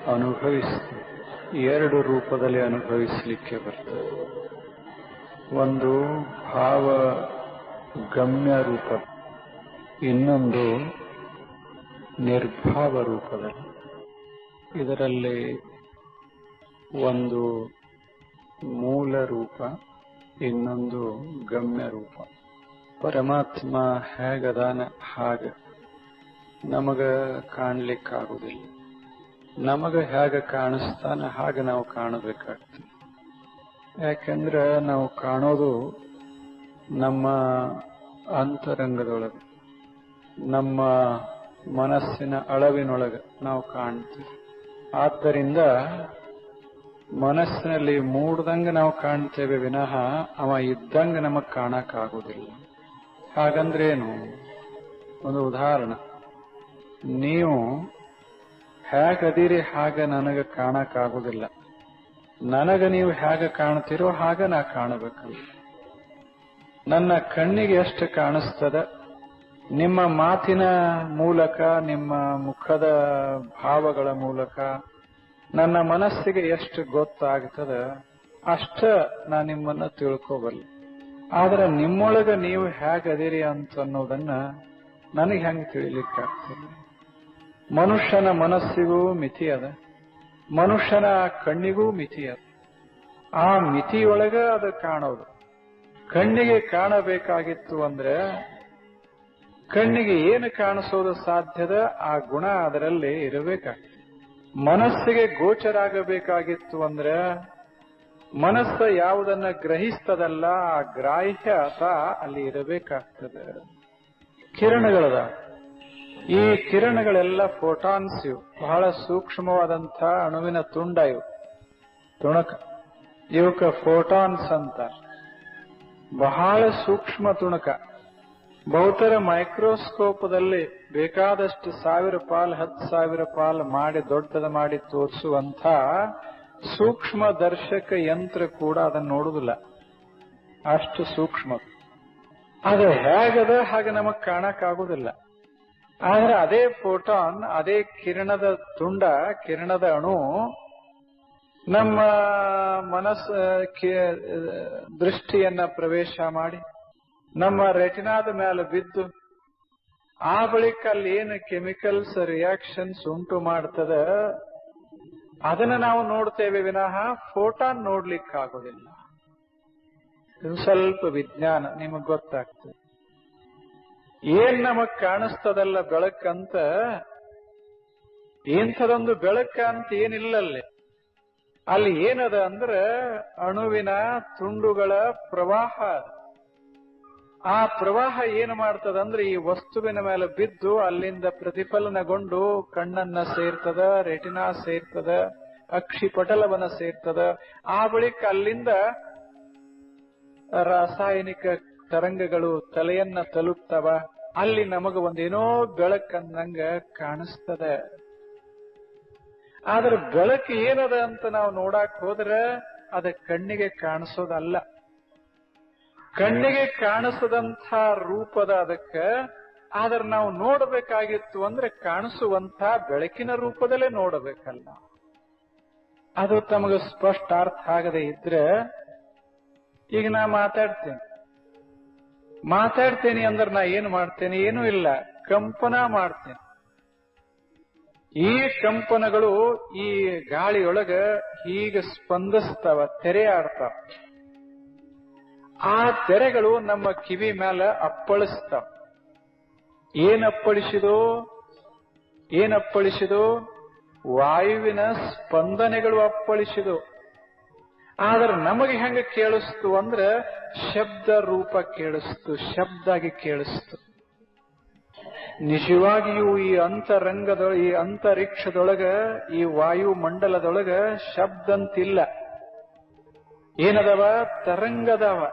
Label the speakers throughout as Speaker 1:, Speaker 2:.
Speaker 1: ಅನುಭವಿಸ್ತದೆ. ಎರಡು ರೂಪದಲ್ಲಿ ಅನುಭವಿಸಲಿಕ್ಕೆ ಬರ್ತದೆ. ಒಂದು ಭಾವ ಗಮ್ಯ ರೂಪ, ಇನ್ನೊಂದು ನಿರ್ಭಾವ ರೂಪದಲ್ಲಿ. ಇದರಲ್ಲಿ ಒಂದು ಮೂಲ ರೂಪ, ಇನ್ನೊಂದು ಗಮ್ಯ ರೂಪ. ಪರಮಾತ್ಮ ಹೇಗದಾನ ಹಾಗೆ ನಮಗ ಕಾಣ್ಲಿಕ್ಕಾಗುವುದಿಲ್ಲ. ನಮಗ ಹೇಗೆ ಕಾಣಿಸ್ತಾನ ಹಾಗೆ ನಾವು ಕಾಣಬೇಕಾಗ್ತದೆ. ಯಾಕೆಂದ್ರೆ ನಾವು ಕಾಣೋದು ನಮ್ಮ ಅಂತರಂಗದೊಳಗೆ, ನಮ್ಮ ಮನಸ್ಸಿನ ಅಳವಿನೊಳಗೆ ನಾವು ಕಾಣ್ತೀವಿ. ಆದ್ದರಿಂದ ಮನಸ್ಸಿನಲ್ಲಿ ಮೂಡ್ದಂಗೆ ನಾವು ಕಾಣ್ತೇವೆ ವಿನಃ ಅವ ಇದ್ದಂಗೆ ನಮಗ್ ಕಾಣಕ್ಕಾಗುವುದಿಲ್ಲ. ಹಾಗಂದ್ರೇನು? ಒಂದು ಉದಾಹರಣೆ, ನೀವು ಹೇಗದಿರಿ ಹಾಗೆ ನನಗೆ ಕಾಣಕ್ಕಾಗುವುದಿಲ್ಲ. ನನಗೆ ನೀವು ಹೇಗೆ ಕಾಣ್ತೀರೋ ಹಾಗೆ ನಾ ಕಾಣಬೇಕಲ್ಲ. ನನ್ನ ಕಣ್ಣಿಗೆ ಎಷ್ಟು ಕಾಣಿಸ್ತದ, ನಿಮ್ಮ ಮಾತಿನ ಮೂಲಕ, ನಿಮ್ಮ ಮುಖದ ಭಾವಗಳ ಮೂಲಕ ನನ್ನ ಮನಸ್ಸಿಗೆ ಎಷ್ಟು ಗೊತ್ತಾಗ್ತದ ಅಷ್ಟ ನಾ ನಿಮ್ಮನ್ನ ತಿಳ್ಕೋಬಲ್ಲೆ. ಆದ್ರೆ ನಿಮ್ಮೊಳಗ ನೀವು ಹೇಗದಿರಿ ಅಂತ ಅನ್ನೋದನ್ನ ನನಗೆ ಹೆಂಗೆ ತಿಳಿಲಿಕ್ಕಾಗ್ತದೆ? ಮನುಷ್ಯನ ಮನಸ್ಸಿಗೂ ಮಿತಿ ಅದ, ಮನುಷ್ಯನ ಕಣ್ಣಿಗೂ ಮಿತಿ ಅದ. ಆ ಮಿತಿಯೊಳಗ ಅದು ಕಾಣೋದು. ಕಣ್ಣಿಗೆ ಕಾಣಬೇಕಾಗಿತ್ತು ಅಂದ್ರೆ ಕಣ್ಣಿಗೆ ಏನು ಕಾಣಿಸೋದು ಸಾಧ್ಯದ ಆ ಗುಣ ಅದರಲ್ಲಿ ಇರಬೇಕಾಗ್ತದೆ. ಮನಸ್ಸಿಗೆ ಗೋಚರ ಆಗಬೇಕಾಗಿತ್ತು ಅಂದ್ರೆ ಮನಸ್ಸು ಯಾವುದನ್ನ ಗ್ರಹಿಸ್ತದಲ್ಲ ಆ ಗ್ರಾಹ್ಯತ ಅಲ್ಲಿ ಇರಬೇಕಾಗ್ತದೆ. ಕಿರಣಗಳದ, ಈ ಕಿರಣಗಳೆಲ್ಲ ಫೋಟಾನ್ಸ್, ಇವು ಬಹಳ ಸೂಕ್ಷ್ಮವಾದಂಥ ಅಣುವಿನ ತುಂಡ, ಇವು ತುಣಕ. ಇವಕ್ಕೆ ಫೋಟಾನ್ಸ್ ಅಂತ. ಬಹಳ ಸೂಕ್ಷ್ಮ ತುಣಕ. ಬಹುತರ ಮೈಕ್ರೋಸ್ಕೋಪದಲ್ಲಿ ಬೇಕಾದಷ್ಟು 1000 ಪಾಲು 10,000 ಪಾಲು ಮಾಡಿ ದೊಡ್ಡದ ಮಾಡಿ ತೋರಿಸುವಂಥ ಸೂಕ್ಷ್ಮ ದರ್ಶಕ ಯಂತ್ರ ಕೂಡ ಅದನ್ನು ನೋಡುವುದಿಲ್ಲ. ಅಷ್ಟು ಸೂಕ್ಷ್ಮ. ಅದು ಹೇಗದ ಹಾಗೆ ನಮಗ್ ಕಾಣಕ್ಕಾಗುವುದಿಲ್ಲ. ಆದ್ರೆ ಅದೇ ಫೋಟಾನ್, ಅದೇ ಕಿರಣದ ತುಂಡ, ಕಿರಣದ ಅಣು ನಮ್ಮ ದೃಷ್ಟಿಯನ್ನ ಪ್ರವೇಶ ಮಾಡಿ ನಮ್ಮ ರೆಟಿನಾದ ಮೇಲೆ ಬಿದ್ದು ಆ ಬಳಿಕ ಅಲ್ಲಿ ಏನು ಕೆಮಿಕಲ್ಸ್ ರಿಯಾಕ್ಷನ್ಸ್ ಉಂಟು ಮಾಡ್ತದ ಅದನ್ನ ನಾವು ನೋಡ್ತೇವೆ ವಿನಃ ಫೋಟಾನ್ ನೋಡ್ಲಿಕ್ಕಾಗೋದಿಲ್ಲ. ಇದು ಸ್ವಲ್ಪ ವಿಜ್ಞಾನ, ನಿಮಗ್ ಗೊತ್ತಾಗ್ತದೆ. ಏನ್ ನಮಗ್ ಕಾಣಿಸ್ತದಲ್ಲ ಬೆಳಕಂತ, ಇಂಥದೊಂದು ಬೆಳಕ ಅಂತ ಏನಿಲ್ಲಲ್ಲಿ. ಅಲ್ಲಿ ಏನದ ಅಂದ್ರೆ ಅಣುವಿನ ತುಂಡುಗಳ ಪ್ರವಾಹ. ಆ ಪ್ರವಾಹ ಏನು ಮಾಡ್ತದಂದ್ರೆ ಈ ವಸ್ತುವಿನ ಮೇಲೆ ಬಿದ್ದು ಅಲ್ಲಿಂದ ಪ್ರತಿಫಲನಗೊಂಡು ಕಣ್ಣನ್ನ ಸೇರ್ತದ, ರೆಟಿನಾ ಸೇರ್ತದ, ಅಕ್ಷಿಪಟಲವನ್ನ ಸೇರ್ತದ. ಆ ಬಳಿಕ ಅಲ್ಲಿಂದ ರಾಸಾಯನಿಕ ತರಂಗಗಳು ತಲೆಯನ್ನ ತಲುಪ್ತವ. ಅಲ್ಲಿ ನಮಗ ಒಂದೇನೋ ಬೆಳಕಂದಂಗ ಕಾಣಿಸ್ತದೆ. ಆದ್ರೆ ಬೆಳಕು ಏನದ ಅಂತ ನಾವು ನೋಡಕ್ ಹೋದ್ರೆ ಅದ ಕಣ್ಣಿಗೆ ಕಾಣಿಸೋದಲ್ಲ. ಕಣ್ಣಿಗೆ ಕಾಣಿಸದಂಥ ರೂಪದ ಅದಕ್ಕೆ. ಆದ್ರೆ ನಾವು ನೋಡಬೇಕಾಗಿತ್ತು ಅಂದ್ರೆ ಕಾಣಿಸುವಂಥ ಬೆಳಕಿನ ರೂಪದಲ್ಲೇ ನೋಡಬೇಕಲ್ಲ. ಅದು ತಮಗೆ ಸ್ಪಷ್ಟ ಅರ್ಥ ಆಗದೆ ಇದ್ರೆ, ಈಗ ನಾ ಮಾತಾಡ್ತೇನೆ ಅಂದ್ರೆ ನಾ ಏನು ಮಾಡ್ತೇನೆ? ಏನೂ ಇಲ್ಲ, ಕಂಪನ ಮಾಡ್ತೇನೆ. ಈ ಕಂಪನಗಳು ಈ ಗಾಳಿಯೊಳಗ ಹೀಗೆ ಸ್ಪಂದಿಸ್ತಾವ, ತೆರೆ ಆಡ್ತಾವ. ಆ ತೆರೆಗಳು ನಮ್ಮ ಕಿವಿ ಮೇಲೆ ಅಪ್ಪಳಿಸ್ತಾವ. ಏನಪ್ಪಳಿಸಿದೋ? ವಾಯುವಿನ ಸ್ಪಂದನೆಗಳು ಅಪ್ಪಳಿಸಿದೋ. ಆದ್ರೆ ನಮಗೆ ಹೆಂಗ ಕೇಳಿಸ್ತು ಅಂದ್ರೆ ಶಬ್ದ ರೂಪ ಕೇಳಿಸ್ತು, ಶಬ್ದಾಗಿ ಕೇಳಿಸ್ತು. ನಿಜವಾಗಿಯೂ ಈ ಈ ಅಂತರಿಕ್ಷದೊಳಗ, ಈ ವಾಯುಮಂಡಲದೊಳಗ ಶಬ್ದಂತಿಲ್ಲ. ಏನದವ? ತರಂಗದವ.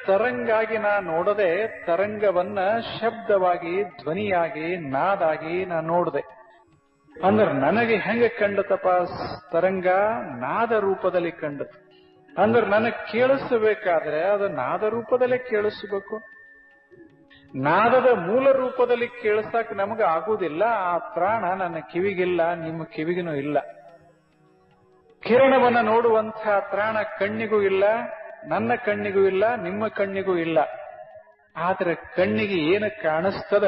Speaker 1: ತರಂಗಾಗಿ ನಾ ನೋಡದೆ, ತರಂಗವನ್ನ ಶಬ್ದವಾಗಿ, ಧ್ವನಿಯಾಗಿ, ನಾದಾಗಿ ನಾ ನೋಡದೆ. ಅಂದ್ರೆ ನನಗೆ ಹೆಂಗ ಕಂಡತಪ್ಪ ತರಂಗ? ನಾದ ರೂಪದಲ್ಲಿ ಕಂಡತು. ಅಂದ್ರೆ ನನಗೆ ಕೇಳಿಸಬೇಕಾದ್ರೆ ಅದು ನಾದ ರೂಪದಲ್ಲೇ ಕೇಳಿಸಬೇಕು. ನಾದದ ಮೂಲ ರೂಪದಲ್ಲಿ ಕೇಳಿಸಕ್ ನಮಗ ಆಗುವುದಿಲ್ಲ. ಆ ಪ್ರಾಣ ನನ್ನ ಕಿವಿಗಿಲ್ಲ, ನಿಮ್ಮ ಕಿವಿಗಿನೂ ಇಲ್ಲ. ಕಿರಣವನ್ನ ನೋಡುವಂತಹ ಪ್ರಾಣ ಕಣ್ಣಿಗೂ ಇಲ್ಲ, ನನ್ನ ಕಣ್ಣಿಗೂ ಇಲ್ಲ, ನಿಮ್ಮ ಕಣ್ಣಿಗೂ ಇಲ್ಲ. ಆದ್ರೆ ಕಣ್ಣಿಗೆ ಏನು ಕಾಣಿಸ್ತದ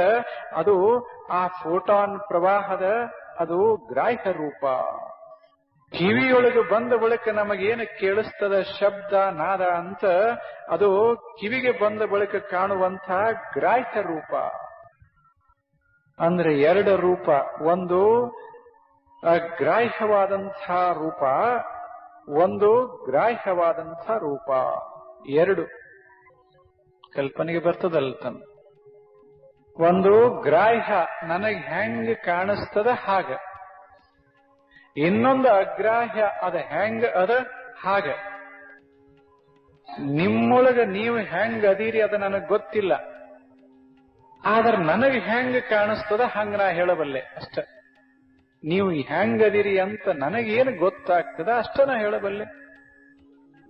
Speaker 1: ಅದು ಆ ಫೋಟಾನ್ ಪ್ರವಾಹದ ಅದು ಗ್ರಾಹ್ಯ ರೂಪ. ಕಿವಿಯೊಳಗೆ ಬಂದ ಬಳಿಕ ನಮಗೇನು ಕೇಳಿಸ್ತದ ಶಬ್ದ ನಾದ ಅಂತ ಅದು ಕಿವಿಗೆ ಬಂದ ಬಳಿಕ ಕಾಣುವಂತಹ ಗ್ರಾಹ್ಯ ರೂಪ. ಅಂದ್ರೆ ಎರಡು ರೂಪ, ಒಂದು ಅಗ್ರಾಹ್ಯವಾದಂತಹ ರೂಪ, ಒಂದು ಗ್ರಾಹ್ಯವಾದಂತಹ ರೂಪ. ಎರಡು ಕಲ್ಪನೆಗೆ ಬರ್ತದಲ್ಲ ತನ್ನ. ಒಂದು ಗ್ರಾಹ್ಯ, ನನಗೆ ಹೆಂಗ್ ಕಾಣಿಸ್ತದ ಹಾಗ. ಇನ್ನೊಂದು ಅಗ್ರಾಹ್ಯ, ಅದ ಹೆಂಗ ಅದ ಹಾಗ. ನಿಮ್ಮೊಳಗ ನೀವು ಹೆಂಗ್ ಅದೀರಿ ಅದ ನನಗ್ ಗೊತ್ತಿಲ್ಲ. ಆದ್ರೆ ನನಗೆ ಹೆಂಗ್ ಕಾಣಿಸ್ತದ ಹಂಗ ನಾ ಹೇಳಬಲ್ಲೆ ಅಷ್ಟ. ನೀವು ಹೆಂಗ್ ಅದೀರಿ ಅಂತ ನನಗೇನು ಗೊತ್ತಾಗ್ತದ ಅಷ್ಟ ನಾ ಹೇಳಬಲ್ಲೆ.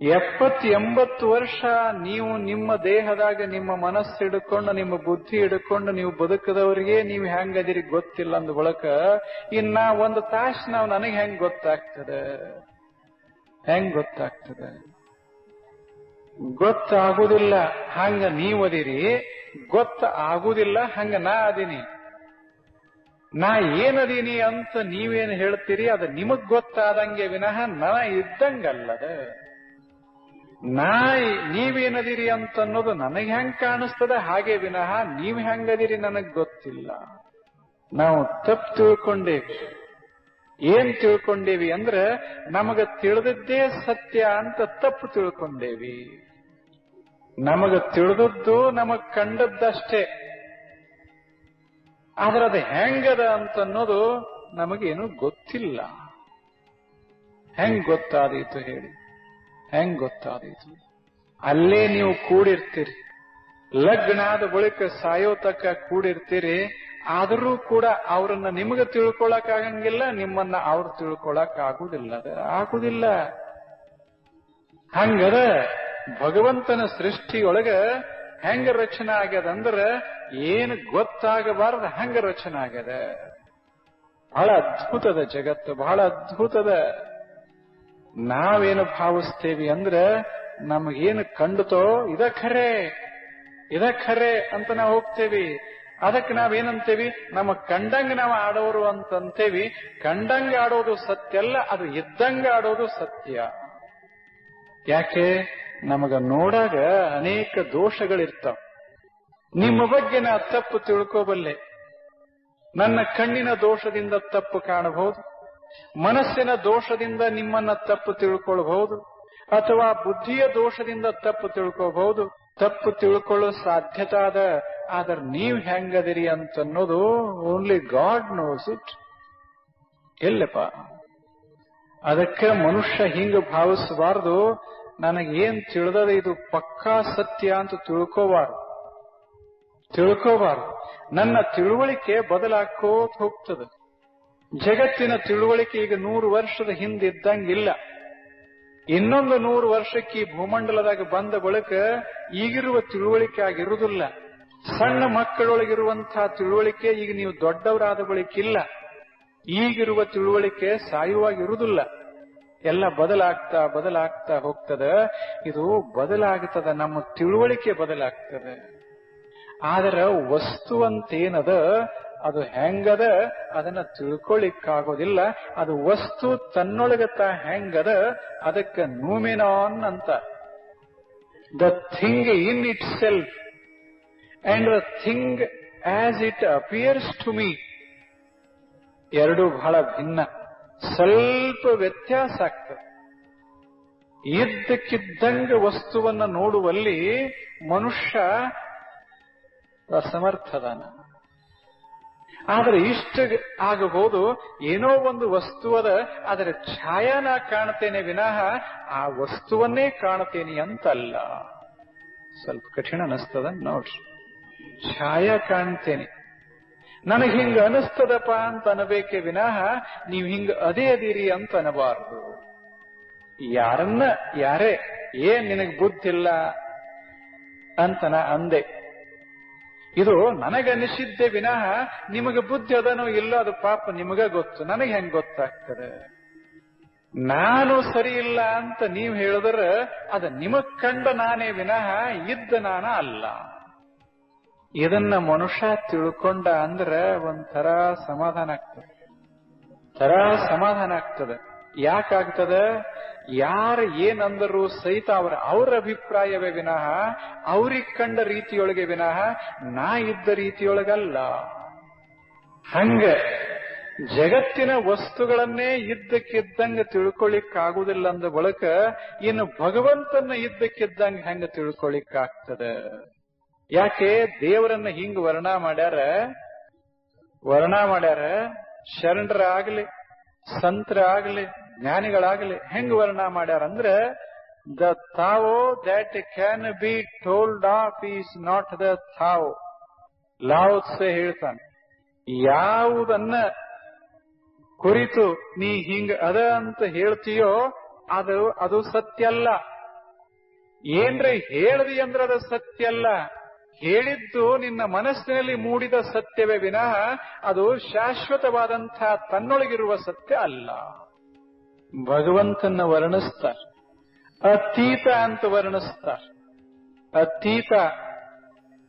Speaker 1: 70-80 ವರ್ಷ ನೀವು ನಿಮ್ಮ ದೇಹದಾಗ ನಿಮ್ಮ ಮನಸ್ಸು ಹಿಡ್ಕೊಂಡು ನಿಮ್ಮ ಬುದ್ಧಿ ಹಿಡ್ಕೊಂಡು ನೀವು ಬದುಕದವರಿಗೆ ನೀವು ಹೆಂಗದಿರಿ ಗೊತ್ತಿಲ್ಲ ಅಂದ ಬಳಕ ಇನ್ನ ಒಂದು ತಾಸು ನಾವು ನನಗೆ ಹೆಂಗ್ ಗೊತ್ತಾಗ್ತದೆ? ಹೆಂಗ್ ಗೊತ್ತಾಗ್ತದೆ? ಗೊತ್ತಾಗುದಿಲ್ಲ ಹಂಗ ನೀವು ಅದಿರಿ, ಗೊತ್ತಾಗುದಿಲ್ಲ ಹಂಗ ನಾ ಅದೀನಿ. ನಾ ಏನದೀನಿ ಅಂತ ನೀವೇನು ಹೇಳ್ತೀರಿ ಅದು ನಿಮಗ್ ಗೊತ್ತಾದಂಗೆ ವಿನಃ ನಾ ಇದ್ದಂಗಲ್ಲದ. ನೀವೇನದಿರಿ ಅಂತ ಅನ್ನೋದು ನನಗೆ ಹೆಂಗ್ ಕಾಣಿಸ್ತದ ಹಾಗೆ ವಿನಃ ನೀವ್ ಹೆಂಗದಿರಿ ನನಗ್ ಗೊತ್ತಿಲ್ಲ. ನಾವು ತಪ್ಪು ತಿಳ್ಕೊಂಡೇವಿ. ಏನ್ ತಿಳ್ಕೊಂಡೇವಿ ಅಂದ್ರೆ ನಮಗ ತಿಳಿದದ್ದೇ ಸತ್ಯ ಅಂತ ತಪ್ಪು ತಿಳ್ಕೊಂಡೇವಿ. ನಮಗ ತಿಳಿದದ್ದು ನಮಗ್ ಕಂಡದ್ದಷ್ಟೇ. ಆದ್ರೆ ಅದು ಹೆಂಗದ ಅಂತ ಅನ್ನೋದು ನಮಗೇನು ಗೊತ್ತಿಲ್ಲ. ಹೆಂಗ್ ಗೊತ್ತಾದೀತು ಹೇಳಿ? ಹೆಂಗ್ ಗೊತ್ತಾದೀತು? ಅಲ್ಲೇ ನೀವು ಕೂಡಿರ್ತೀರಿ, ಲಗ್ನ ಆದ ಬಳಿಕ ಸಾಯೋ ತಕ್ಕ ಕೂಡಿರ್ತೀರಿ. ಆದರೂ ಕೂಡ ಅವ್ರನ್ನ ನಿಮಗೆ ತಿಳ್ಕೊಳಕ್ ಆಗಂಗಿಲ್ಲ, ನಿಮ್ಮನ್ನ ಅವ್ರು ತಿಳ್ಕೊಳಕ್ ಆಗುದಿಲ್ಲ. ಆಗುದಿಲ್ಲ. ಹಂಗದ ಭಗವಂತನ ಸೃಷ್ಟಿಯೊಳಗ ಹೆಂಗ ರಚನೆ ಆಗ್ಯದಂದ್ರ ಏನು ಗೊತ್ತಾಗಬಾರ್ದ ಹಂಗ ರಚನೆ ಆಗ್ಯದ. ಬಹಳ ಅದ್ಭುತದ ಜಗತ್ತು, ಬಹಳ ಅದ್ಭುತದ. ನಾವೇನು ಭಾವಿಸ್ತೇವಿ ಅಂದ್ರೆ ನಮಗೇನು ಕಂಡುತೋ ಇದ ಖರೆ ಅಂತ ನಾವು ಹೋಗ್ತೇವಿ. ಅದಕ್ಕೆ ನಾವೇನಂತೇವಿ? ನಮ್ಮ ಕಂಡಂಗ ನಾವು ಆಡೋರು ಅಂತಂತೇವಿ. ಕಂಡಂಗ ಆಡೋದು ಸತ್ಯ ಅಲ್ಲ, ಅದು ಇದ್ದಂಗ ಆಡೋದು ಸತ್ಯ. ಯಾಕೆ? ನಮಗ ನೋಡಾಗ ಅನೇಕ ದೋಷಗಳಿರ್ತಾವ. ನಿಮ್ಮ ಬಗ್ಗೆ ನಾ ತಪ್ಪು ತಿಳ್ಕೋಬಲ್ಲೆ. ನನ್ನ ಕಣ್ಣಿನ ದೋಷದಿಂದ ತಪ್ಪು ಕಾಣಬಹುದು, ಮನಸ್ಸಿನ ದೋಷದಿಂದ ನಿಮ್ಮನ್ನ ತಪ್ಪು ತಿಳ್ಕೊಳ್ಬಹುದು, ಅಥವಾ ಬುದ್ಧಿಯ ದೋಷದಿಂದ ತಪ್ಪು ತಿಳ್ಕೋಬಹುದು. ತಪ್ಪು ತಿಳ್ಕೊಳ್ಳೋ ಸಾಧ್ಯತೆ ಅದ. ಆದ್ರೆ ನೀವ್ ಹೆಂಗದಿರಿ ಅಂತನ್ನೋದು ಓನ್ಲಿ ಗಾಡ್ ನೋಸ್ ಇಟ್. ಎಲ್ಲಪ್ಪ? ಅದಕ್ಕೆ ಮನುಷ್ಯ ಹಿಂಗ ಭಾವಿಸಬಾರ್ದು. ನನಗೇನ್ ತಿಳಿದದ ಇದು ಪಕ್ಕಾ ಸತ್ಯ ಅಂತ ತಿಳ್ಕೋಬಾರ್ದು. ನನ್ನ ತಿಳುವಳಿಕೆ ಬದಲಾಕೋತ ಹೋಗ್ತದೆ. ಜಗತ್ತಿನ ತಿಳುವಳಿಕೆ ಈಗ 100 ವರ್ಷದ ಹಿಂದಿದ್ದಂಗಿಲ್ಲ. ಇನ್ನೊಂದು 100 ವರ್ಷಕ್ಕೆ ಈ ಭೂಮಂಡಲದಾಗ ಬಂದ ಬಳಿಕ ಈಗಿರುವ ತಿಳುವಳಿಕೆ ಆಗಿರುವುದಿಲ್ಲ. ಸಣ್ಣ ಮಕ್ಕಳೊಳಗಿರುವಂತಹ ತಿಳುವಳಿಕೆ ಈಗ ನೀವು ದೊಡ್ಡವರಾದ ಬಳಿಕಿಲ್ಲ. ಈಗಿರುವ ತಿಳುವಳಿಕೆ ಸಾಯುವಾಗಿರುವುದಿಲ್ಲ. ಎಲ್ಲ ಬದಲಾಗ್ತಾ ಹೋಗ್ತದೆ. ಇದು ಬದಲಾಗ್ತದ, ನಮ್ಮ ತಿಳುವಳಿಕೆ ಬದಲಾಗ್ತದೆ. ಆದ್ರೆ ವಸ್ತು ಅಂತೇನದ ಅದು ಹೆಂಗದ ಅದನ್ನ ತಿಳ್ಕೊಳ್ಳಿಕ್ಕಾಗೋದಿಲ್ಲ. ಅದು ವಸ್ತು ತನ್ನೊಳಗತ ಹೆಂಗದ ಅದಕ್ಕೆ ನೂಮೆನಾನ್ ಅಂತ. The thing in itself and the thing as it appears to me ಎರಡು ಬಹಳ ಭಿನ್ನ. ಸ್ವಲ್ಪ ವ್ಯತ್ಯಾಸ ಆಗ್ತದೆ. ಇದ್ದಕ್ಕಿದ್ದಂಗ ವಸ್ತುವನ್ನ ನೋಡುವಲ್ಲಿ ಮನುಷ್ಯ ಅಸಮರ್ಥದಾನ. ಆದ್ರೆ ಇಷ್ಟ ಆಗಬಹುದು, ಏನೋ ಒಂದು ವಸ್ತು ಅದ, ಅದರ ಛಾಯಾನ ಕಾಣ್ತೇನೆ ವಿನಃ ಆ ವಸ್ತುವನ್ನೇ ಕಾಣ್ತೇನೆ ಅಂತಲ್ಲ. ಸ್ವಲ್ಪ ಕಠಿಣ ಅನಿಸ್ತದ ನೋಡ್ರಿ. ಛಾಯಾ ಕಾಣ್ತೇನೆ, ನನಗೆ ಹಿಂಗ ಅನಿಸ್ತದಪ್ಪ ಅಂತ ಅನ್ಬೇಕೆ ವಿನಃ ನೀವು ಹಿಂಗ ಅದೇ ಅದೀರಿ ಅಂತ ಅನ್ನಬಾರ್ದು. ಯಾರೇ ನಿನಗ್ ಬುದ್ಧಿಲ್ಲ ಅಂತ ನಾ ಅಂದೆ. ಇದು ನನಗನಿಸಿದ್ದೆ ವಿನಃ ನಿಮಗೆ ಬುದ್ಧಿ ಅದನೋ ಇಲ್ಲೋ ಅದು ಪಾಪ ನಿಮಗ ಗೊತ್ತು, ನನಗೆ ಹೆಂಗ್ ಗೊತ್ತಾಗ್ತದೆ? ನಾನು ಸರಿ ಇಲ್ಲ ಅಂತ ನೀವು ಹೇಳಿದ್ರೆ ಅದ ನಿಮಗ್ ಕಂಡ ನಾನೇ ವಿನಃ ಇದ್ದ ನಾನ ಅಲ್ಲ. ಇದನ್ನ ಮನುಷ್ಯ ತಿಳ್ಕೊಂಡ ಅಂದ್ರೆ ಒಂಥರ ಸಮಾಧಾನ ಆಗ್ತದೆ. ಯಾಕಾಗ್ತದೆ? ಯಾರು ಏನಂದರೂ ಸಹಿತ ಅವ್ರ ಅಭಿಪ್ರಾಯವೇ ವಿನಃ ಅವ್ರಿಗೆ ಕಂಡ ರೀತಿಯೊಳಗೆ ವಿನಃ ನಾ ಇದ್ದ ರೀತಿಯೊಳಗಲ್ಲ. ಹಂಗ ಜಗತ್ತಿನ ವಸ್ತುಗಳನ್ನೇ ಇದ್ದಕ್ಕಿದ್ದಂಗ ತಿಳ್ಕೊಳ್ಳಿಕ್ಕಾಗುದಿಲ್ಲ ಅಂದ ಬಳಕ ಇನ್ನು ಭಗವಂತನ ಇದ್ದಕ್ಕಿದ್ದಂಗ ಹೆಂಗ ತಿಳ್ಕೊಳ್ಳಿಕ್ಕಾಗ್ತದೆ? ಯಾಕೆ ದೇವರನ್ನ ಹಿಂಗ ವರ್ಣ ಮಾಡ್ಯಾರ ಶರಣರಾಗ್ಲಿ ಸಂತರಾಗ್ಲಿ ಜ್ಞಾನಿಗಳಾಗ್ಲಿ ಹೆಂಗ್ ವರ್ಣ ಮಾಡ್ಯಾರ ಅಂದ್ರೆ the Tao that can be told of is not the Tao. Lao Tzu ಹೇಳ್ತಾನೆ, ಯಾವುದನ್ನ ಕುರಿತು ನೀ ಹಿಂಗ ಅದ ಅಂತ ಹೇಳ್ತೀಯೋ ಅದು ಸತ್ಯ ಅಲ್ಲ. ಏನ್ರಿ ಹೇಳ್ದಿ ಅಂದ್ರೆ ಅದು ಸತ್ಯ ಅಲ್ಲ. ಹೇಳಿದ್ದು ನಿನ್ನ ಮನಸ್ಸಿನಲ್ಲಿ ಮೂಡಿದ ಸತ್ಯವೇ ವಿನಃ ಅದು ಶಾಶ್ವತವಾದಂತಹ ತನ್ನೊಳಗಿರುವ ಸತ್ಯ ಅಲ್ಲ. ಭಗವಂತನ ವರ್ಣಿಸ್ತಾರೆ, ಅತೀತ ಅಂತ ವರ್ಣಿಸ್ತಾರೆ. ಅತೀತ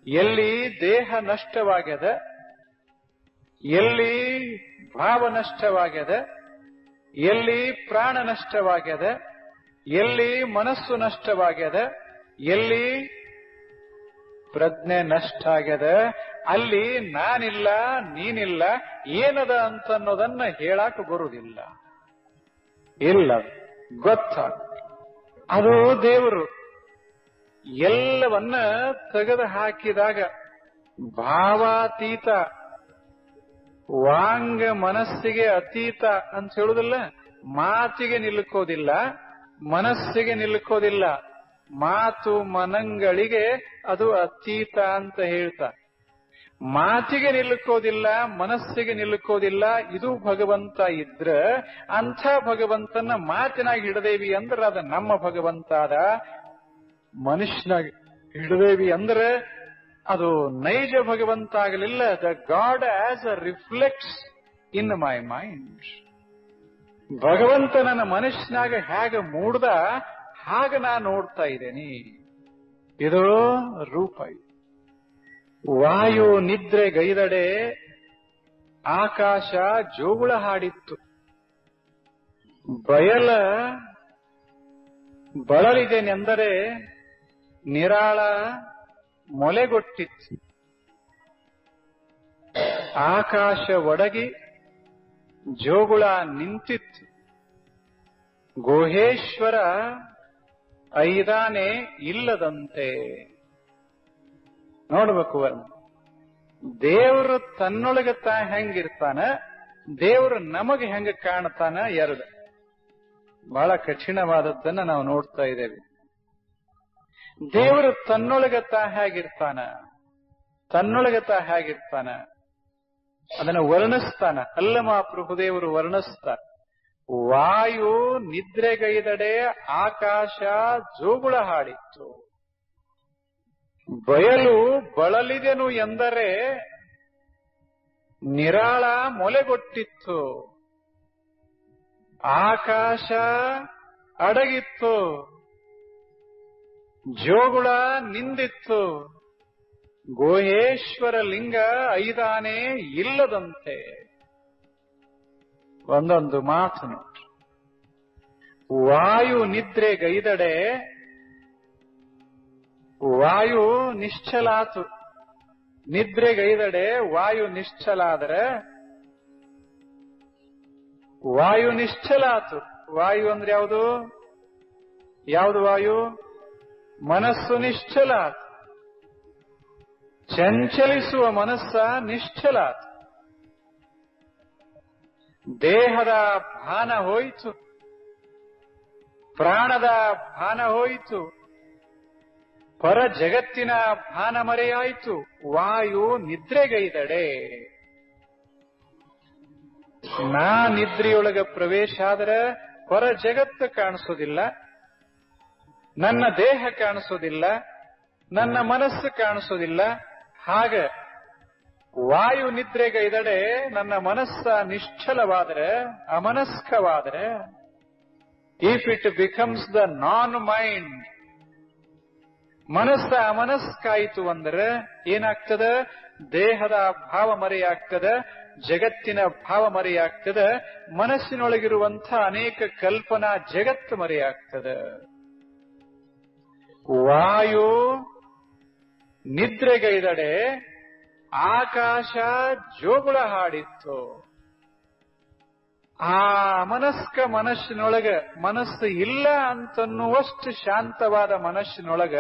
Speaker 1: ಎಲ್ಲಿ ದೇಹ ನಷ್ಟವಾಗ್ಯದ, ಎಲ್ಲಿ ಭಾವ ನಷ್ಟವಾಗ್ಯದ, ಎಲ್ಲಿ ಪ್ರಾಣ ನಷ್ಟವಾಗ್ಯದ, ಎಲ್ಲಿ ಮನಸ್ಸು ನಷ್ಟವಾಗ್ಯದ, ಎಲ್ಲಿ ಪ್ರಜ್ಞೆ ನಷ್ಟ ಆಗ್ಯದ, ಅಲ್ಲಿ ನಾನಿಲ್ಲ ನೀನಿಲ್ಲ ಏನದ ಅಂತ ಅನ್ನೋದನ್ನ ಹೇಳಾಕ ಬರುವುದಿಲ್ಲ. ಇಲ್ಲ, ಗೊತ್ತಾಗ ಅದು ದೇವರು ಎಲ್ಲವನ್ನ ತೆಗೆದು ಹಾಕಿದಾಗ ಭಾವಾತೀತ, ವಾಂಗ ಮನಸ್ಸಿಗೆ ಅತೀತ ಅಂತ ಹೇಳುದಿಲ್ಲ. ಮಾತಿಗೆ ನಿಲ್ಲುಕೋದಿಲ್ಲ, ಮನಸ್ಸಿಗೆ ನಿಲ್ಲುಕೋದಿಲ್ಲ. ಮಾತು ಮನಂಗಳಿಗೆ ಅದು ಅತೀತ ಅಂತ ಹೇಳ್ತಾ. ಮಾತಿಗೆ ನಿಲ್ಲುಕೋದಿಲ್ಲ, ಮನಸ್ಸಿಗೆ ನಿಲ್ಲುಕೋದಿಲ್ಲ. ಇದು ಭಗವಂತ ಇದ್ರ ಅಂಥ ಭಗವಂತನ ಮಾತಿನಾಗಿ ಹಿಡದೇವಿ ಅಂದ್ರೆ ಅದ ನಮ್ಮ ಭಗವಂತ ಅದ. ಮನುಷ್ಯನಾಗಿ ಹಿಡದೇವಿ ಅಂದ್ರೆ ಅದು ನೈಜ ಭಗವಂತ ಆಗಲಿಲ್ಲ. The God as a reflects in my mind. ಭಗವಂತ ನನ್ನ ಮನುಷ್ಯನಾಗ ಹೇಗೆ ಮೂಡ್ದ ಹಾಗ ನಾ ನೋಡ್ತಾ ಇದ್ದೇನೆ. ಇದು ರೂಪ. ವಾಯು ನಿದ್ರೆಗೈದಡೆ ಆಕಾಶ ಜೋಗುಳ ಹಾಡಿತ್ತು. ಬಯಲ ಬಳಲಿದೆನೆಂದರೆ ನಿರಾಳ ಮೊಲೆಗೊಟ್ಟಿತ್ತು. ಆಕಾಶ ಒಡಗಿ ಜೋಗುಳ ನಿಂತಿತ್ತು. ಗುಹೇಶ್ವರ ಐದಾನೆ ಇಲ್ಲದಂತೆ. ನೋಡ್ಬೇಕು, ದೇವರು ತನ್ನೊಳಗೆ ಹೆಂಗಿರ್ತಾನ, ದೇವರು ನಮಗೆ ಹೆಂಗ ಕಾಣ್ತಾನ, ಎರಡು ಬಹಳ ಕಠಿಣವಾದದ್ದನ್ನ ನಾವು ನೋಡ್ತಾ ಇದ್ದೇವೆ. ದೇವರು ತನ್ನೊಳಗೆ ಹೇಗಿರ್ತಾನ, ಅದನ್ನ ವರ್ಣಿಸ್ತಾನ. ಅಲ್ಲಮ ಪ್ರಭುದೇವರು ವರ್ಣಿಸ್ತಾರ. ವಾಯು ನಿದ್ರೆಗೈದಡೆ ಆಕಾಶ ಜೋಗುಳ ಹಾಡಿತ್ತು. ಬಯಲು ಬಳಲಿದೆನು ಎಂದರೆ ನಿರಾಳ ಮೊಲೆಗೊಟ್ಟಿತ್ತು. ಆಕಾಶ ಅಡಗಿತ್ತು, ಜೋಗುಳ ನಿಂದಿತ್ತು. ಗುಹೇಶ್ವರ ಲಿಂಗ ಐದಾನೆ ಇಲ್ಲದಂತೆ. ಒಂದೊಂದು ಮಾತು ನೋಡ್ರಿ. ವಾಯು ನಿದ್ರೆಗೈದಡೆ ವಾಯು ನಿಶ್ಚಲಾತು. ನಿದ್ರೆಗೈದಡೆ ವಾಯು ನಿಶ್ಚಲ ಆದ್ರೆ ವಾಯು ನಿಶ್ಚಲಾತು. ವಾಯು ಅಂದ್ರೆ ಯಾವುದು? ವಾಯು? ಮನಸ್ಸು ನಿಶ್ಚಲ. ಚಂಚಲಿಸುವ ಮನಸ್ಸ ನಿಶ್ಚಲ. ದೇಹದ ಭಾನ ಹೋಯಿತು, ಪ್ರಾಣದ ಭಾನ ಹೋಯಿತು, ಪರ ಜಗತ್ತಿನ ಭಾನ ಮರೆಯಾಯಿತು. ವಾಯು ನಿದ್ರೆಗೈದಡೆ. ನಾ ನಿದ್ರೆಯೊಳಗ ಪ್ರವೇಶ ಆದ್ರೆ ಹೊರ ಜಗತ್ತು ಕಾಣಿಸೋದಿಲ್ಲ, ನನ್ನ ದೇಹ ಕಾಣಿಸೋದಿಲ್ಲ, ನನ್ನ ಮನಸ್ಸು ಕಾಣಿಸೋದಿಲ್ಲ. ಹಾಗ ವಾಯು ನಿದ್ರೆಗೈದಡೆ ನನ್ನ ಮನಸ್ಸ ನಿಶ್ಚಲವಾದರೆ, ಅಮನಸ್ಕವಾದರೆ, if it becomes the non mind, ಮನಸ್ಸ ಅಮನಸ್ಕಾಯಿತು ಅಂದ್ರೆ ಏನಾಗ್ತದೆ? ದೇಹದ ಭಾವ ಮರೆಯಾಗ್ತದೆ, ಜಗತ್ತಿನ ಭಾವ ಮರೆಯಾಗ್ತದೆ, ಮನಸ್ಸಿನೊಳಗಿರುವಂಥ ಅನೇಕ ಕಲ್ಪನಾ ಜಗತ್ತು ಮರೆಯಾಗ್ತದೆ. ವಾಯು ನಿದ್ರೆಗೈದಡೆ ಆಕಾಶ ಜೋಗುಳ ಹಾಡಿತ್ತು. ಆ ಅಮನಸ್ಕ ಮನಸ್ಸಿನೊಳಗ, ಮನಸ್ಸು ಇಲ್ಲ ಅಂತನ್ನುವಷ್ಟು ಶಾಂತವಾದ ಮನಸ್ಸಿನೊಳಗ,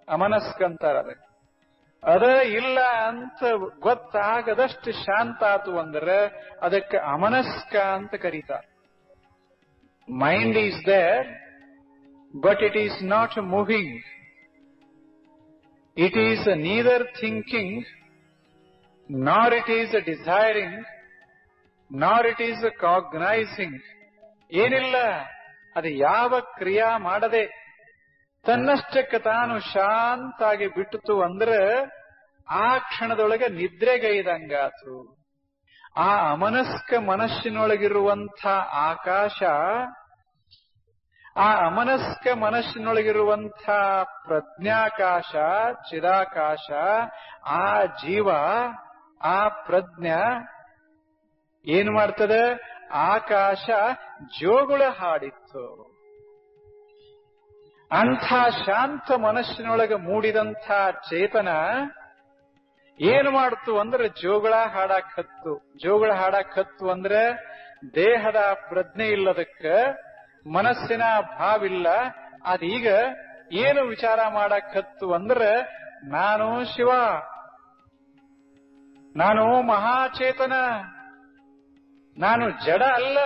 Speaker 1: ಅಮನಸ್ಕ ಅಂತಾರ ಅದ ಇಲ್ಲ ಅಂತ ಗೊತ್ತಾಗದಷ್ಟು ಶಾಂತ ಆತು ಅಂದ್ರೆ ಅದಕ್ಕೆ ಅಮನಸ್ಕ ಅಂತ ಕರೀತಾರೆ. Mind is there, but it is not moving. It is neither thinking, nor it is desiring, nor it is ಕಾಗ್ನೈಸಿಂಗ್. ಏನಿಲ್ಲ, ಅದು ಯಾವ ಕ್ರಿಯಾ ಮಾಡದೆ ತನ್ನಷ್ಟಕ್ಕೆ ತಾನು ಶಾಂತಾಗಿ ಬಿಟ್ಟಿತು ಅಂದ್ರೆ ಆ ಕ್ಷಣದೊಳಗೆ ನಿದ್ರೆಗೈದಂಗಾತು. ಆ ಅಮನಸ್ಕ ಮನಸ್ಸಿನೊಳಗಿರುವಂಥ ಆಕಾಶ, ಆ ಅಮನಸ್ಕ ಮನಸ್ಸಿನೊಳಗಿರುವಂಥ ಪ್ರಜ್ಞಾಕಾಶ, ಚಿದಾಕಾಶ, ಆ ಜೀವ, ಆ ಪ್ರಜ್ಞಾ ಏನ್ ಮಾಡ್ತದೆ? ಆಕಾಶ ಜೋಗುಳ ಹಾಡಿತ್ತು. ಅಂಥ ಶಾಂತ ಮನಸ್ಸಿನೊಳಗೆ ಮೂಡಿದಂಥ ಚೇತನ ಏನು ಮಾಡ್ತು ಅಂದ್ರೆ ಜೋಗುಳ ಹಾಡಾಕತ್ತು. ಜೋಗುಳ ಹಾಡಾಕತ್ತು ಅಂದ್ರೆ ದೇಹದ ಪ್ರಜ್ಞೆ ಇಲ್ಲದಕ್ಕೆ, ಮನಸ್ಸಿನ ಭಾವಿಲ್ಲ. ಅದೀಗ ಏನು ವಿಚಾರ ಮಾಡಾಕತ್ತು ಅಂದ್ರೆ ನಾನು ಶಿವ, ನಾನು ಮಹಾಚೇತನ, ನಾನು ಜಡ ಅಲ್ಲ,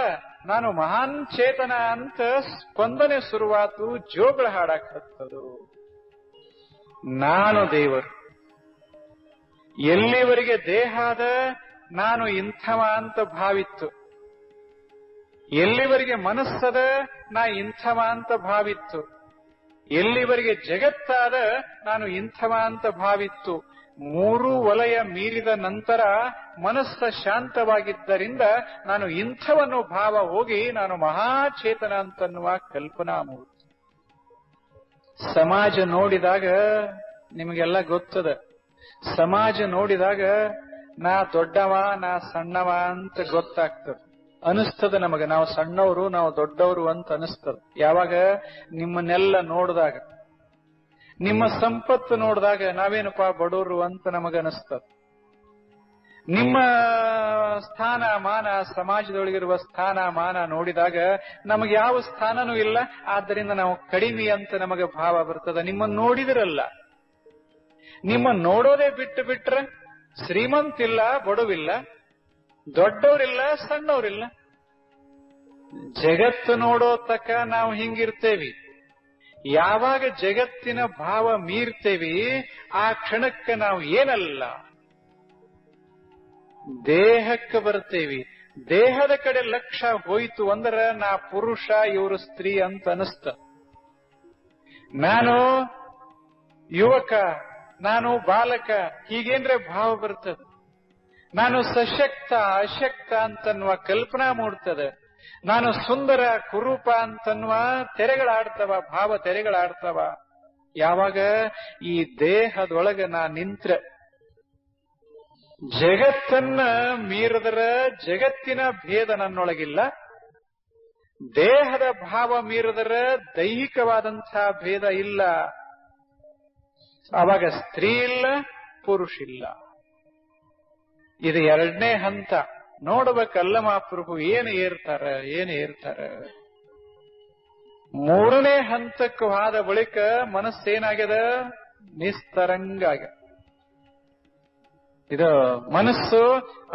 Speaker 1: ನಾನು ಮಹಾನ್ ಚೇತನ ಅಂತ ಸ್ಪಂದನೆ ಶುರುವಾತು. ಜೋಗಳ ಹಾಡಾಕತ್ತದು. ನಾನು ದೇವರು. ಎಲ್ಲಿವರೆಗೆ ದೇಹದ ನಾನು ಇಂಥವ ಅಂತ ಭಾವಿತ್ತು, ಎಲ್ಲಿವರೆಗೆ ಮನಸ್ಸದ ನಾ ಇಂಥವ ಅಂತ ಭಾವಿತ್ತು, ಎಲ್ಲಿವರೆಗೆ ಜಗತ್ತಾದ ನಾನು ಇಂಥವ ಅಂತ ಭಾವಿತ್ತು. ಮೂರು ವಲಯ ಮೀರಿದ ನಂತರ ಮನಸ್ಸ ಶಾಂತವಾಗಿದ್ದರಿಂದ ನಾನು ಇಂಥವನು ಭಾವ ಹೋಗಿ ನಾನು ಮಹಾಚೇತನ ಅಂತನ್ನುವ ಕಲ್ಪನಾ ಮೂರ್ತಿ. ಸಮಾಜ ನೋಡಿದಾಗ ನಿಮಗೆಲ್ಲ ಗೊತ್ತದ. ಸಮಾಜ ನೋಡಿದಾಗ ನಾ ದೊಡ್ಡವ, ನಾ ಸಣ್ಣವ ಅಂತ ಗೊತ್ತಾಗ್ತದೆ. ಅನಿಸ್ತದ ನಮಗೆ, ನಾವು ಸಣ್ಣವರು, ನಾವು ದೊಡ್ಡವರು ಅಂತ ಅನಿಸ್ತದ. ಯಾವಾಗ? ನಿಮ್ಮನ್ನೆಲ್ಲ ನೋಡಿದಾಗ, ನಿಮ್ಮ ಸಂಪತ್ತು ನೋಡಿದಾಗ ನಾವೇನಪ್ಪಾ ಬಡವರು ಅಂತ ನಮಗನಿಸ್ತದ. ನಿಮ್ಮ ಸ್ಥಾನ ಮಾನ, ಸಮಾಜದೊಳಗಿರುವ ಸ್ಥಾನ ಮಾನ ನೋಡಿದಾಗ ನಮಗೆ ಯಾವ ಸ್ಥಾನನೂ ಇಲ್ಲ, ಆದ್ದರಿಂದ ನಾವು ಕಡಿಮೆ ಅಂತ ನಮಗೆ ಭಾವ ಬರ್ತದ. ನಿಮ್ಮನ್ನು ನೋಡಿದಿರಲ್ಲ, ನಿಮ್ಮ ನೋಡೋದೇ ಬಿಟ್ಟು ಬಿಟ್ರೆ ಶ್ರೀಮಂತಿಲ್ಲ, ಬಡವಿಲ್ಲ, ದೊಡ್ಡವರಿಲ್ಲ, ಸಣ್ಣವರಿಲ್ಲ. ಜಗತ್ತು ನೋಡೋ ತಕ್ಕ ನಾವು ಹಿಂಗಿರ್ತೇವಿ. ಯಾವಾಗ ಜಗತ್ತಿನ ಭಾವ ಮೀರ್ತೇವಿ ಆ ಕ್ಷಣಕ್ಕೆ ನಾವು ಏನಲ್ಲ, ದೇಹಕ್ಕೆ ಬರ್ತೇವಿ. ದೇಹದ ಕಡೆ ಲಕ್ಷ್ಯ ಹೋಯ್ತು ಅಂದ್ರೆ ನಾ ಪುರುಷ, ಇವರು ಸ್ತ್ರೀ ಅಂತ ಅನಿಸ್ತ. ನಾನು ಯುವಕ, ನಾನು ಬಾಲಕ, ಹೀಗೇನ್ರೆ ಭಾವ ಬರ್ತದೆ. ನಾನು ಸಶಕ್ತ, ಅಶಕ್ತ ಅಂತನ್ನುವ ಕಲ್ಪನಾ ಮೂಡ್ತದೆ. ನಾನು ಸುಂದರ, ಕುರೂಪ ಅಂತನ್ನುವ ತೆರೆಗಳಾಡ್ತವ, ಭಾವ ತೆರೆಗಳಾಡ್ತವ. ಯಾವಾಗ ಈ ದೇಹದೊಳಗೆ ನಾ ನಿಂತ್ರೆ, ಜಗತ್ತನ್ನ ಮೀರಿದ್ರ ಜಗತ್ತಿನ ಭೇದ ನನ್ನೊಳಗಿಲ್ಲ, ದೇಹದ ಭಾವ ಮೀರಿದ್ರ ದೈಹಿಕವಾದಂತಹ ಭೇದ ಇಲ್ಲ. ಆವಾಗ ಸ್ತ್ರೀ ಇಲ್ಲ, ಪುರುಷ ಇಲ್ಲ. ಇದು ಎರಡನೇ ಹಂತ. ನೋಡ್ಬೇಕಲ್ಲ ಮಹಾಪ್ರಭು ಏನು ಏರ್ತಾರ. ಮೂರನೇ ಹಂತಕ್ಕೆ ಹೋದ ಬಳಿಕ ಮನಸ್ಸೇನಾಗ್ಯದ? ನಿಸ್ತರಂಗ ಆಗ್ಯದ. ಇದು ಮನಸ್ಸು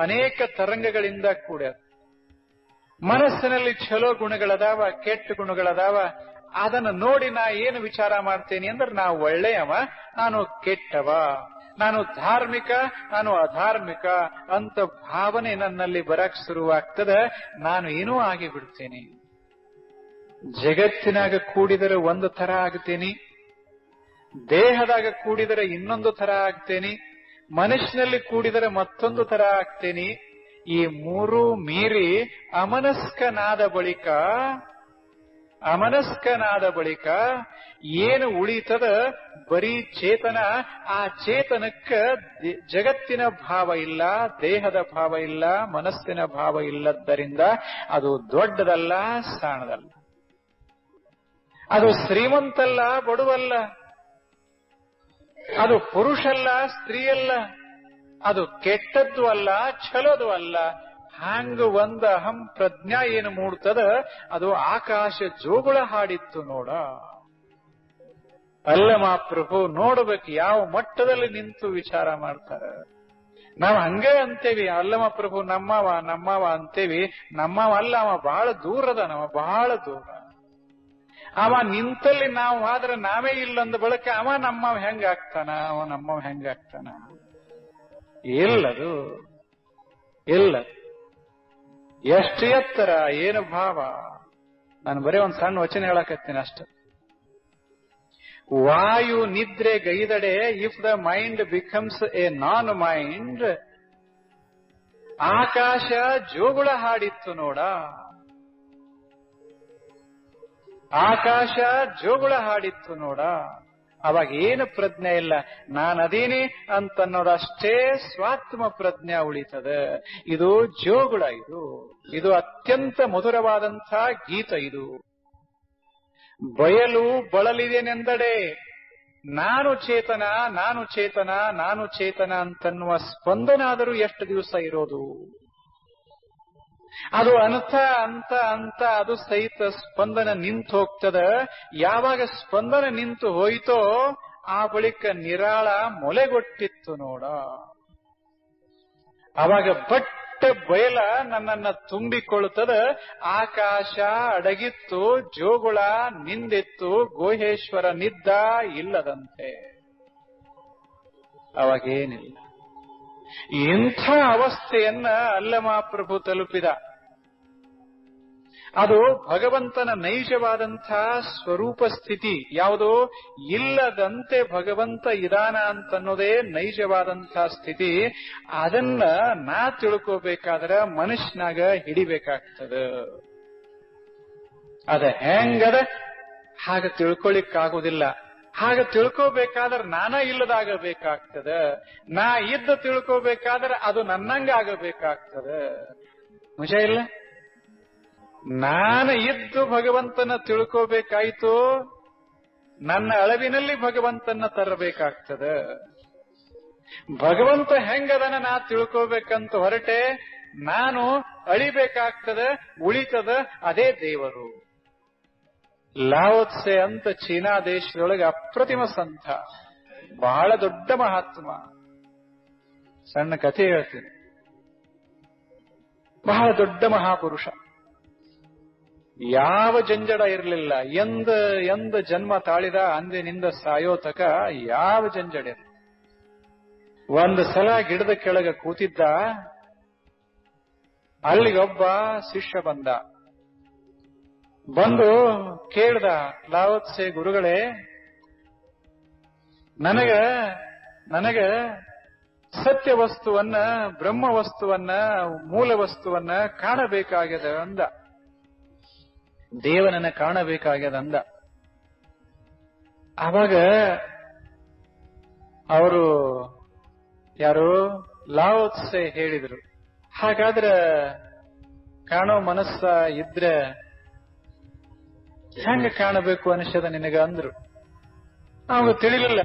Speaker 1: ಅನೇಕ ತರಂಗಗಳಿಂದ ಕೂಡ್ಯದ. ಮನಸ್ಸಿನಲ್ಲಿ ಚಲೋ ಗುಣಗಳದಾವ, ಕೆಟ್ಟ ಗುಣಗಳದಾವ. ಅದನ್ನು ನೋಡಿ ನಾ ಏನು ವಿಚಾರ ಮಾಡ್ತೇನೆ ಅಂದ್ರೆ ನಾ ಒಳ್ಳೆಯವ, ನಾನು ಕೆಟ್ಟವ, ನಾನು ಧಾರ್ಮಿಕ, ನಾನು ಅಧಾರ್ಮಿಕ ಅಂತ ಭಾವನೆ ನನ್ನಲ್ಲಿ ಬರಕ್ ಶುರುವಾಗ್ತದೆ. ನಾನು ಏನೂ ಆಗಿ ಬಿಡ್ತೇನೆ. ಜಗತ್ತಿನಾಗ ಕೂಡಿದರೆ ಒಂದು ತರ ಆಗ್ತೇನೆ, ದೇಹದಾಗ ಕೂಡಿದರೆ ಇನ್ನೊಂದು ತರ ಆಗ್ತೇನೆ, ಮನಸ್ಸಿನಲ್ಲಿ ಕೂಡಿದರೆ ಮತ್ತೊಂದು ತರ ಆಗ್ತೇನಿ. ಈ ಮೂರು ಮೀರಿ ಅಮನಸ್ಕನಾದ ಬಳಿಕ ಏನು ಉಳಿತದ ಬರೀ ಚೇತನ. ಆ ಚೇತನಕ್ಕ ಜಗತ್ತಿನ ಭಾವ ಇಲ್ಲ, ದೇಹದ ಭಾವ ಇಲ್ಲ, ಮನಸ್ಸಿನ ಭಾವ ಇಲ್ಲದ್ದರಿಂದ ಅದು ದೊಡ್ಡದಲ್ಲ, ಸಣ್ಣದಲ್ಲ. ಅದು ಶ್ರೀಮಂತಲ್ಲ, ಬಡವಲ್ಲ. ಅದು ಪುರುಷಲ್ಲ, ಸ್ತ್ರೀಯಲ್ಲ. ಅದು ಕೆಟ್ಟದ್ದು ಅಲ್ಲ, ಛಲೋದು ಅಲ್ಲ. ಹಂಗ ಒಂದ ಅಹಂ ಪ್ರಜ್ಞಾ ಏನು ಮೂಡ್ತದ ಅದು ಆಕಾಶ ಜೋಗುಳ ಹಾಡಿತ್ತು ನೋಡ. ಅಲ್ಲ ಮಹಾಪ್ರಭು, ನೋಡ್ಬೇಕು ಯಾವ ಮಟ್ಟದಲ್ಲಿ ನಿಂತು ವಿಚಾರ ಮಾಡ್ತಾರ. ನಾವ್ ಹಂಗೆ ಅಂತೇವಿ, ಅಲ್ಲಮ ಪ್ರಭು ನಮ್ಮವ ಅಂತೇವಿ. ನಮ್ಮವ ಅಲ್ಲ, ಅವ ಬಹಳ ದೂರದ, ಬಹಳ ದೂರ. ಅವ ನಿಂತಲ್ಲಿ ನಾವು ಆದ್ರೆ ನಾವೇ ಇಲ್ಲಂದ ಬಳಕ ಅವ ನಮ್ಮವ ಹೆಂಗಾಗ್ತಾನ, ಅವ ನಮ್ಮವ ಹೆಂಗಾಗ್ತಾನ? ಇಲ್ಲದು ಇಲ್ಲ. ಎಷ್ಟು ಎತ್ತರ, ಏನು ಭಾವ. ನಾನು ಬರೀ ಒಂದ್ ಸಣ್ಣ ವಚನ ಹೇಳಕತ್ತೀನಿ ಅಷ್ಟ. ವಾಯು ನಿದ್ರೆ ಗೈದಡೆ if the mind becomes a non mind. ಆಕಾಶ ಜೋಗುಳ ಹಾಡಿತ್ತು ನೋಡ. ಆಕಾಶ ಜೋಗುಳ ಹಾಡಿತ್ತು ನೋಡ. ಅವಾಗ ಏನು ಪ್ರಜ್ಞೆ ಇಲ್ಲ, ನಾನದೀನಿ ಅಂತನ್ನೋದಷ್ಟೇ ಸ್ವಾತ್ಮ ಪ್ರಜ್ಞೆ ಉಳಿತದ. ಇದು ಜೋಗುಳ, ಇದು ಅತ್ಯಂತ ಮಧುರವಾದಂಥ ಗೀತ. ಇದು ಬಯಲು ಬಳಲಿದೆನೆಂದಡೆ ನಾನು ಚೇತನ, ನಾನು ಚೇತನ, ನಾನು ಚೇತನ ಅಂತನ್ನುವ ಸ್ಪಂದನಾದರೂ ಎಷ್ಟು ದಿವಸ ಇರೋದು? ಅದು ಅಂತ ಅದು ಸಹಿತ ಸ್ಪಂದನ ನಿಂತು ಹೋಗ್ತದ. ಯಾವಾಗ ಸ್ಪಂದನ ನಿಂತು ಹೋಯಿತೋ ಆ ಬಳಿಕ ನಿರಾಳ ಮೊಲೆಗೊಟ್ಟಿತ್ತು ನೋಡ. ಅವಾಗ ಬಟ್ಟ ಬಯಲ ನನ್ನನ್ನ ತುಂಬಿಕೊಳ್ಳುತ್ತದ. ಆಕಾಶ ಅಡಗಿತ್ತು, ಜೋಗುಳ ನಿಂದಿತ್ತು, ಗುಹೇಶ್ವರ ನಿದ್ದ ಇಲ್ಲದಂತೆ. ಅವಾಗೇನಿಲ್ಲ. ಇಂಥ ಅವಸ್ಥೆಯನ್ನ ಅಲ್ಲಮಹಾಪ್ರಭು ತಲುಪಿದ. ಅದು ಭಗವಂತನ ನೈಜವಾದಂಥ ಸ್ವರೂಪ ಸ್ಥಿತಿ. ಯಾವುದೋ ಇಲ್ಲದಂತೆ ಭಗವಂತ ಇದಾನ ಅಂತನ್ನೋದೇ ನೈಜವಾದಂಥ ಸ್ಥಿತಿ. ಅದನ್ನ ನಾ ತಿಳ್ಕೋಬೇಕಾದ್ರೆ ಮನುಷ್ಯನಾಗ ಹಿಡಿಬೇಕಾಗ್ತದ. ಅದ ಹೆಂಗದ ಹಾಗ ತಿಳ್ಕೊಳಿಕ್ಕಾಗುದಿಲ್ಲ. ಹಾಗ ತಿಳ್ಕೋಬೇಕಾದ್ರೆ ನಾನ ಇಲ್ಲದಾಗಬೇಕಾಗ್ತದ. ನಾ ಇದ್ದ ತಿಳ್ಕೋಬೇಕಾದ್ರೆ ಅದು ನನ್ನಂಗ ಆಗಬೇಕಾಗ್ತದ. ನಿಜ ಇಲ್ಲ? ನಾನು ಇದ್ದು ಭಗವಂತನ ತಿಳ್ಕೋಬೇಕಾಯ್ತು, ನನ್ನ ಅಳವಿನಲ್ಲಿ ಭಗವಂತನ ತರಬೇಕಾಗ್ತದ. ಭಗವಂತ ಹೆಂಗದನ ನಾ ತಿಳ್ಕೋಬೇಕಂತ ಹೊರಟೆ, ನಾನು ಅಳಿಬೇಕಾಗ್ತದ. ಉಳಿತದ ಅದೇ ದೇವರು. ಲಾವೋತ್ಸೆ ಅಂತ ಚೀನಾ ದೇಶದೊಳಗೆ ಅಪ್ರತಿಮ ಸಂತ, ಬಹಳ ದೊಡ್ಡ ಮಹಾತ್ಮ. ಸಣ್ಣ ಕಥೆ ಹೇಳ್ತೀನಿ. ಬಹಳ ದೊಡ್ಡ ಮಹಾಪುರುಷ. ಯಾವ ಜಂಜಡ ಇರಲಿಲ್ಲ. ಎಂದ ಜನ್ಮ ತಾಳಿದ ಅಂದಿನಿಂದ ಸಾಯೋತಕ ಯಾವ ಜಂಜಡ ಇರಲಿಲ್ಲ. ಒಂದು ಸಲ ಗಿಡದ ಕೆಳಗೆ ಕೂತಿದ್ದ. ಅಲ್ಲಿಗೊಬ್ಬ ಶಿಷ್ಯ ಬಂದು ಕೇಳ್ದ, ಲಾವೋತ್ಸೆ ಗುರುಗಳೇ, ನನಗ ಸತ್ಯ ವಸ್ತುವನ್ನ, ಬ್ರಹ್ಮ ವಸ್ತುವನ್ನ, ಮೂಲ ವಸ್ತುವನ್ನ ಕಾಣಬೇಕಾಗ್ಯದ ಅಂದ. ದೇವನನ್ನ ಕಾಣಬೇಕಾಗ್ಯದ ಅಂದ. ಆವಾಗ ಅವರು ಯಾರು ಲಾವೋತ್ಸೆ ಹೇಳಿದ್ರು, ಹಾಗಾದ್ರೆ ಕಾಣೋ ಮನಸ್ಸ ಇದ್ರೆ ಹೆಂಗ ಕಾಣಬೇಕು ಅನಿಸದ ನಿನಗ ಅಂದ್ರು. ಅವಾಗ ತಿಳಿಲಿಲ್ಲ.